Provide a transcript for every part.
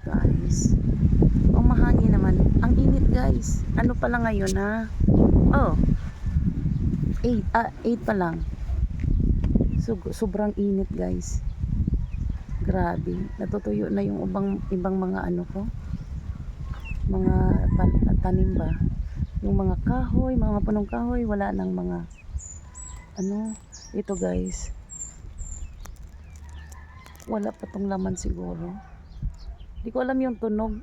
Guys, oh, mahangin naman. Ang init guys. Ano pala ngayon ha? Oh, 8 pa lang. So, sobrang init guys. Grabe. Natutuyo na yung ibang mga ano ko. Mga tanim ba? Yung mga kahoy, mga punong kahoy, wala nang mga ano. Ito guys. Wala pa tong laman siguro. Di ko alam yung tunog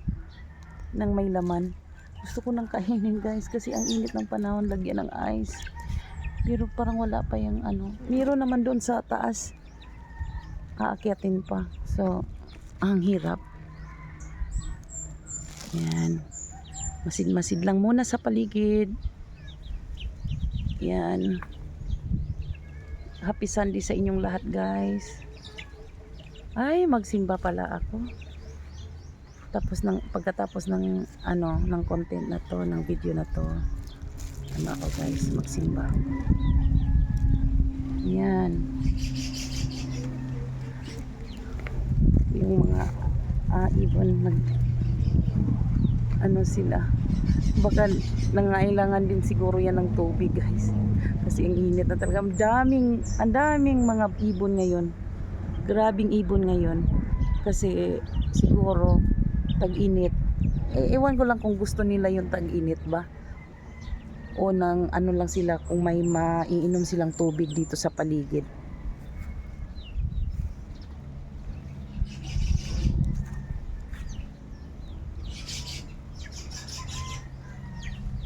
ng may laman. Gusto ko nang kainin guys kasi ang init ng panahon, lagyan ng ice. Pero parang wala pa yung ano. Meron naman doon sa taas. Aakyatin pa. So, ang hirap. Yan. Masid-masid lang muna sa paligid. Yan. Happy Sunday sa inyong lahat guys. Ay, magsimba pala ako. Pagkatapos ng ano, ng content na to, ng video na to, ano ako guys, magsimba. Yan. Yung mga ibon ano sila, baka nangailangan din siguro yan ng tubig guys kasi ang init na talaga. Ang daming mga ibon ngayon, grabing ibon ngayon kasi siguro tag-init. Ewan ko lang kung gusto nila yung tag-init ba o nang ano lang sila, kung may maiinom silang tubig dito sa paligid.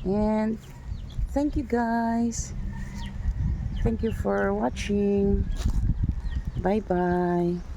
And thank you guys. Thank you for watching. Bye bye.